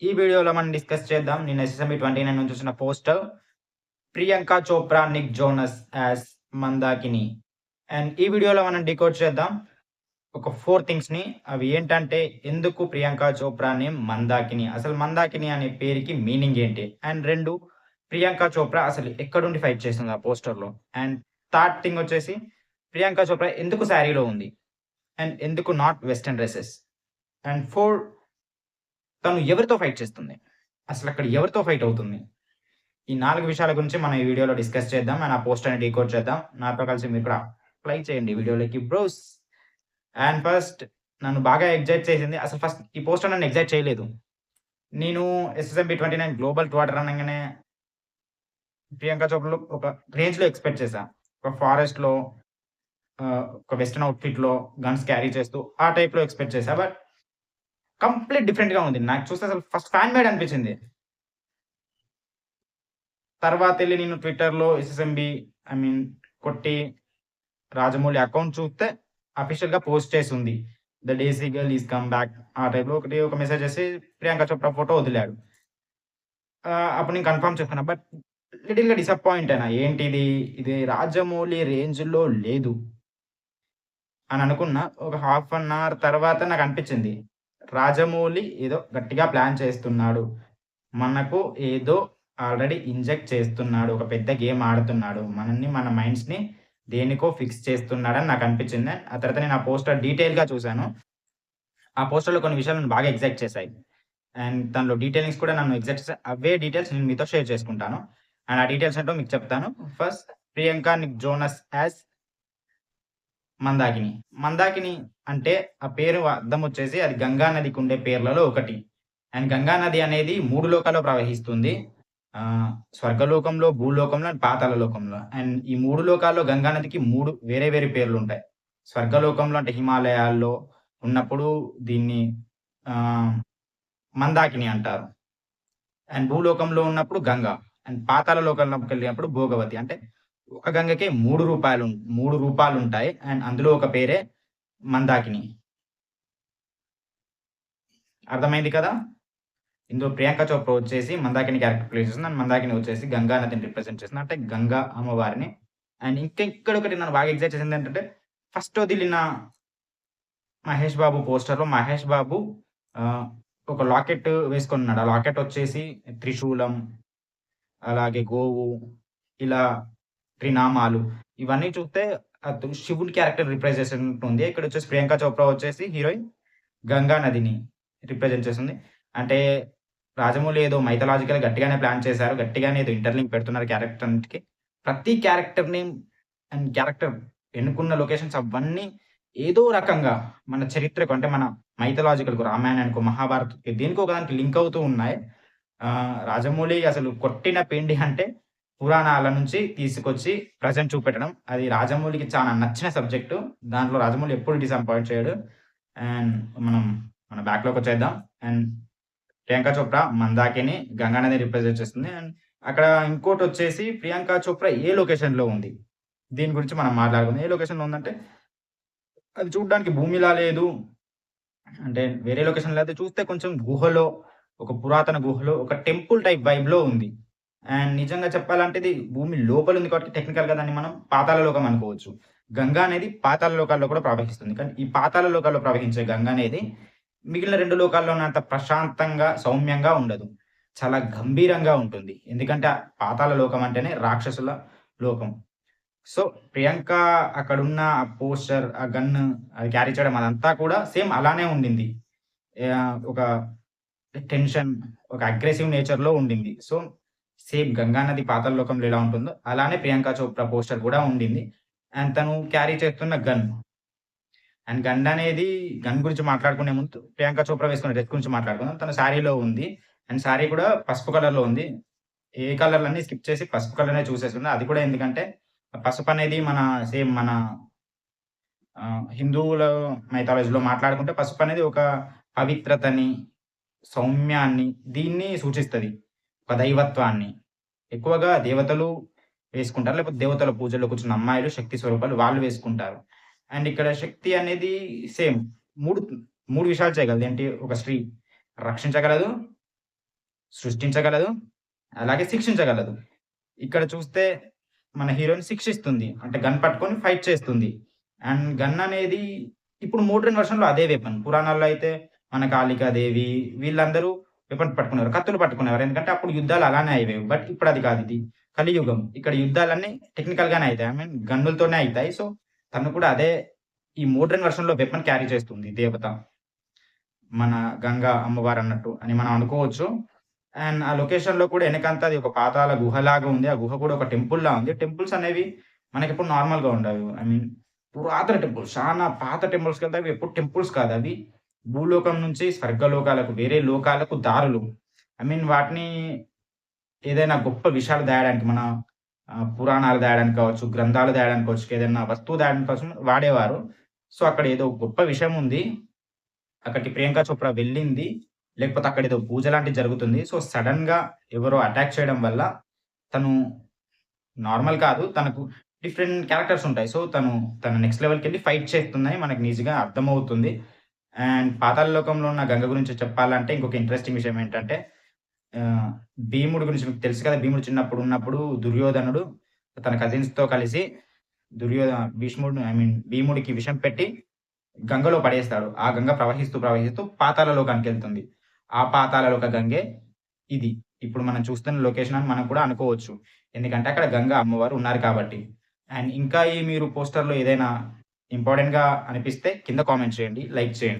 ఈ వీడియోలో మనం డిస్కస్ చేద్దాం. నేను ఎస్ఎస్ఎంబీ 29 నుంచి వచ్చిన పోస్టర్. Priyanka Chopra, Nick Jonas as Mandakini. And ఈ వీడియోలో మనం డీకోడ్ చేద్దాం. ఒక 4 థింగ్స్‌ని. అవి ఏంటంటే, ఎందుకు ప్రియాంక చోప్రాని మందాకిని? అసలు మందాకిని అనే పేరుకి మీనింగ్ ఏంటి? అండ్ 2 ప్రియాంక చోప్రా అసలు ఎక్కడుండి ఫైట్ చేస్తుంది ఆ పోస్టర్‌లో? అండ్ థర్డ్ థింగ్ వచ్చేసి ప్రియాంక చోప్రా ఎందుకు సారీలో ఉంది? అండ్ ఎందుకు నాట్ వెస్టర్న్ డ్రెసెస్? అండ్ 4 తను ఎవరితో ఫైట్ చేస్తుంది? అసలక్కడ ఎవరితో ఫైట్ అవుతుంది? ఈ 4 విషయాల గురించి మనం ఈ వీడియోలో డిస్కస్ చేద్దాం. అండ్ ఆ పోస్టర్‌ని డీకోడ్ చేద్దాం. నాతో కలిసి మీరు కూడా అప్లై చేయండి వీడియోలోకి బ్రోస్. అండ్ ఫస్ట్ నన్ను బాగా ఎక్సైట్ చేసింది. అసలు ఫస్ట్ ఈ పోస్టర్ నన్ను ఎక్సైట్ చేయలేదు. నేను ఎస్ఎస్ఎంబీ 29 గ్లోబల్ టూర్ అనంగానే ప్రియాంక చోప్రాలో ఒక రేంజ్‌లో ఎక్స్‌పెక్ట్ చేశా. ఒక ఫారెస్ట్‌లో ఒక వెస్టర్న్ అవుట్‌ఫిట్‌లో గన్స్ క్యారీ చేస్తూ ఆ టైప్‌లో ఎక్స్‌పెక్ట్ చేశా. బట్ కంప్లీట్ డిఫరెంట్‌గా ఉంది. నాకు చూస్తే అసలు ఫస్ట్ ఫ్యాన్ మేడ్ అనిపించింది. తర్వాతెళ్లి నేను ట్విట్టర్‌లో ఎస్ఎస్ఎంబీ కొట్టి రాజమౌళి అకౌంట్ చూస్తే అఫీషియల్‌గా పోస్ట్ చేసుంది. The Desi girl is come back ఆ టైప్‌లో ఒక మెసేజ్ చేసి ప్రియాంక చోప్రా ఫోటో వదిలాడు. అప్పుడు నేను కన్ఫర్మ్ చేసుకున్నా. బట్ లిటిల్‌గా డిసప్పాయింట్ అయినా. ఏంటిది? ఇది రాజమౌళి రేంజ్‌లో లేదు అని అనుకున్నా. ఒక హాఫ్ అన్ అవర్ తర్వాత నాకనిపించింది. రాజమౌళి ఏదో గట్టిగా ప్లాన్ చేస్తున్నాడు. మనకు ఏదో ఆల్రెడీ ఇంజెక్ట్ చేస్తున్నాడు. ఒక పెద్ద గేమ్ ఆడుతున్నాడు. మనల్ని మన మైండ్స్‌ని దేనికో ఫిక్స్ చేస్తున్నాడని నాకనిపించింది. ఆ తర్వాత నేను ఆ పోస్టర్ డీటెయిల్‌గా చూసాను. ఆ పోస్టర్‌లో కొన్ని విషయాలు నన్ను బాగా ఎక్సైట్ చేశాయి. అండ్ దానిలో డీటెయిలింగ్స్ కూడా నన్ను ఎక్సైట్ చేసాయి. అవే డీటెయిల్స్ నేను మీతో షేర్ చేసుకుంటాను. అండ్ ఆ డీటెయిల్స్ ఏంటో మీకు చెప్తాను. First Priyanka Nick Jonas as Mandakini. Mandakini అంటే ఆ పేరు అర్థం వచ్చేసి అది గంగా నదికి ఉండే పేర్లలో ఒకటి. అండ్ గంగా నది అనేది 3 లోకాల్లో ప్రవహిస్తుంది. స్వర్గలోకంలో, భూలోకంలో అండ్ పాతాళ లోకంలో. అండ్ ఈ 3 లోకాల్లో గంగా నదికి 3 వేరే వేరే పేర్లుంటాయి. స్వర్గలోకంలో అంటే హిమాలయాల్లో ఉన్నప్పుడు దీన్ని ఆహ్, మందాకిని అంటారు. అండ్ భూలోకంలో ఉన్నప్పుడు గంగ. అండ్ పాతాళ లోకంలోకెళ్ళినప్పుడు భోగవతి. అంటే ఒక గంగకే 3 రూపాలుంటాయి. అండ్ అందులో ఒక పేరే మందాకిని. అర్థమైంది కదా! ఇందులో ప్రియాంక చోప్రా వచ్చేసి మందాకిని క్యారెక్టర్ ప్లే చేస్తుంది. అండ్ మందాకిని వచ్చేసి గంగా నదిని రిప్రజెంట్ చేస్తుంది. అంటే గంగా అమ్మవారిని. అండ్ ఇంకా ఇక్కడొకటి నన్ను బాగా ఎక్సైట్ చేసిందేంటంటే, ఫస్ట్ వదిలిన మహేష్ బాబు పోస్టర్‌లో మహేష్ బాబు ఆహ్, ఒక లాకెట్ వేసుకొనున్నాడు. ఆ లాకెట్ వచ్చేసి త్రిశూలం, అలాగే గోవు, ఇలా త్రినామాలు ఇవన్నీ చూస్తే శివుని క్యారెక్టర్ రిప్రజెంటేషన్ ఉంది. ఇక్కడొచ్చేసి ప్రియాంక చోప్రా వచ్చేసి హీరోయిన్ గంగా నదిని రిప్రజెంట్ చేస్తుంది. అంటే రాజమౌళి ఏదో మైథలాజికల్ గట్టిగానే ప్లాన్ చేశారు. గట్టిగానే ఏదో ఇంటర్‌లింక్ పెడుతున్నారు క్యారెక్టర్ అన్నిటికి. ప్రతి క్యారెక్టర్‌ని అండ్ క్యారెక్టర్ ఎన్నుకున్న లొకేషన్స్ అవన్నీ ఏదో రకంగా మన చరిత్రకు అంటే మన మైథలాజికల్‌కు రామాయణానికో, మహాభారత్‌కి దేనికో ఒక దానికి లింక్ అవుతూ ఉన్నాయి. రాజమౌళి అసలు కొట్టిన పిండి అంటే పురాణాల నుంచి తీసుకొచ్చి ప్రెజెంట్ చూపెట్టడం. అది రాజమౌళికి చాలా నచ్చిన సబ్జెక్టు. దాంట్లో రాజమౌళి ఎప్పుడు డిసప్పాయింట్ చేయడు. అండ్ మనం మన బ్యాక్‌లోకొచ్చేద్దాం. అండ్ ప్రియాంక చోప్రా మందాకిని, గంగా నదిని రిప్రజెంట్ చేస్తుంది. అండ్ అక్కడ ఇంకోటొచ్చేసి ప్రియాంక చోప్రా ఏ లొకేషన్‌లో ఉంది? దీని గురించి మనం మాట్లాడుకుందాం. ఏ లొకేషన్‌లో ఉందంటే, అది చూడ్డానికి భూమిలా లేదు. అంటే వేరే లొకేషన్‌లో అయితే చూస్తే కొంచెం గుహలో, ఒక పురాతన గుహలో, ఒక టెంపుల్ టైప్ వైబ్‌లో ఉంది. అండ్ నిజంగా చెప్పాలంటే ఇది భూమి లోపలుంది కాబట్టి టెక్నికల్‌గా దాన్ని మనం పాతాళ లోకం అనుకోవచ్చు. గంగా అనేది పాతాళ లోకాల్లో కూడా ప్రవహిస్తుంది. కానీ ఈ పాతాళ లోకాల్లో ప్రవహించే గంగ అనేది మిగిలిన 2 లోకాల్లో ఉన్నంత ప్రశాంతంగా, సౌమ్యంగా ఉండదు. చాలా గంభీరంగా ఉంటుంది. ఎందుకంటే పాతాళ లోకం అంటేనే రాక్షసుల లోకం. సో, ప్రియాంక అక్కడున్న ఆ పోస్చర్, ఆ గన్ను అది క్యారీ చేయడం అదంతా కూడా సేమ్ అలానే ఉండింది. ఒక టెన్షన్, ఒక అగ్రెసివ్ నేచర్‌లో ఉండింది. సో, సేమ్ గంగా నది పాతాళ లోకంలో ఎలా ఉంటుందో, అలానే ప్రియాంక చోప్రా పోస్టర్ కూడా ఉండింది. అండ్ తను క్యారీ చేస్తున్న గన్. అండ్ గన్ గురించి మాట్లాడుకునే ముందు ప్రియాంక చోప్రా వేసుకున్న డ్రెస్ గురించి మాట్లాడుకుందాం. తను సారీలో ఉంది. అండ్ సారీ కూడా పసుపు కలర్‌లో ఉంది. ఏ కలర్‌లన్నీ స్కిప్ చేసి పసుపు కలర్‌నే చూసేసుకున్నా. అది కూడా ఎందుకంటే, పసుపనేది మన హిందువుల మైథాలజీలో మాట్లాడుకుంటే పసుపనేది ఒక పవిత్రతని, సౌమ్యాన్ని దీన్ని సూచిస్తది. ఒక దైవత్వాన్ని. ఎక్కువగా దేవతలు వేసుకుంటారు. లేకపోతే దేవతల పూజల్లో కూర్చున్న అమ్మాయిలు శక్తి స్వరూపాలు వాళ్ళు వేసుకుంటారు. అండ్ ఇక్కడ శక్తి అనేది సేమ్ 3 విషయాలు చేయగలదు. ఏంటి ఒక స్త్రీ రక్షించగలదు, సృష్టించగలదు. అలాగే శిక్షించగలదు. ఇక్కడ చూస్తే మన హీరోయిన్ శిక్షిస్తుంది. అంటే గన్ పట్టుకొని ఫైట్ చేస్తుంది. అండ్ గన్ అనేది ఇప్పుడు మోడ్రన్ వెర్షన్‌లో అదే వెపన్. పురాణాల్లో అయితే మన కాళికాదేవి వీళ్ళందరూ వెపన్స్ పట్టుకునేవారు. కత్తులు పట్టుకునేవారు. ఎందుకంటే అప్పుడు యుద్ధాలు అలానే అయ్యేవి. బట్ ఇప్పుడు అది కాదు. ఇది కలియుగం. ఇక్కడ యుద్ధాలన్నీ టెక్నికల్‌గానే అయితాయి. ఐ మీన్ గన్నులతోనే అయితాయి. సో, తను కూడా అదే ఈ మోడ్రన్ వెర్షన్‌లో వెపన్ క్యారీ చేస్తుంది దేవత. మన గంగా అమ్మవారన్నట్టు అని మనం అనుకోవచ్చు. అండ్ ఆ లొకేషన్‌లో కూడా ఎనకంతా అది ఒక పాతాళ గుహలాగా ఉంది. ఆ గుహ కూడా ఒక టెంపుల్‌లా ఉంది. టెంపుల్స్ అనేవి మనకెప్పుడు నార్మల్‌గా ఉండవు. ఐ మీన్ పురాతన టెంపుల్స్. చానా పాత టెంపుల్స్‌కెళ్తే అవి ఎప్పుడు టెంపుల్స్ కాదు. అవి భూలోకం నుంచి స్వర్గలోకాలకు, వేరే లోకాలకు దారులు. ఐ మీన్ వాటిని ఏదైనా గొప్ప విషయాలు దాయడానికి మన పురాణాలు దాయడానికి కావచ్చు, గ్రంథాలు దాయడానికి కావచ్చు, ఏదైనా వస్తువు దాయడానికి కోసం వాడేవారు. సో, అక్కడ ఏదో గొప్ప విషయం ఉంది. అక్కడికి ప్రియాంక చోప్రా వెళ్ళింది. లేకపోతే అక్కడేదో పూజ లాంటిది జరుగుతుంది. సో, సడెన్‌గా ఎవరో అటాక్ చేయడం వల్ల తను నార్మల్ కాదు. తనకు డిఫరెంట్ క్యారెక్టర్స్ ఉంటాయి. సో, తన నెక్స్ట్ లెవెల్‌కెళ్ళి ఫైట్ చేస్తుందని మనకు ఈజీగా అర్థమవుతుంది. అండ్ పాతాళ లోకంలో ఉన్న గంగ గురించి చెప్పాలంటే ఇంకొక ఇంట్రెస్టింగ్ విషయం ఏంటంటే భీముడు గురించి మీకు తెలుసు కదా! భీముడు చిన్నప్పుడు ఉన్నప్పుడు దుర్యోధనుడు తన కజిన్స్‌తో కలిసి భీష్ముడు ఐ మీన్ భీముడికి విషం పెట్టి గంగలో పడేస్తాడు. ఆ గంగ ప్రవహిస్తూ, ప్రవహిస్తూ పాతాళ లోకానికెళ్తుంది. ఆ పాతాళ లోక గంగే ఇది. ఇప్పుడు మనం చూస్తున్న లొకేషన్ అని మనం కూడా అనుకోవచ్చు. ఎందుకంటే అక్కడ గంగా అమ్మవారు ఉన్నారు కాబట్టి. అండ్ ఇంకా ఈ మీరు పోస్టర్‌లో ఏదైనా ఇంపార్టెంట్‌గా అనిపిస్తే కింద కామెంట్ చేయండి. లైక్ చేయండి.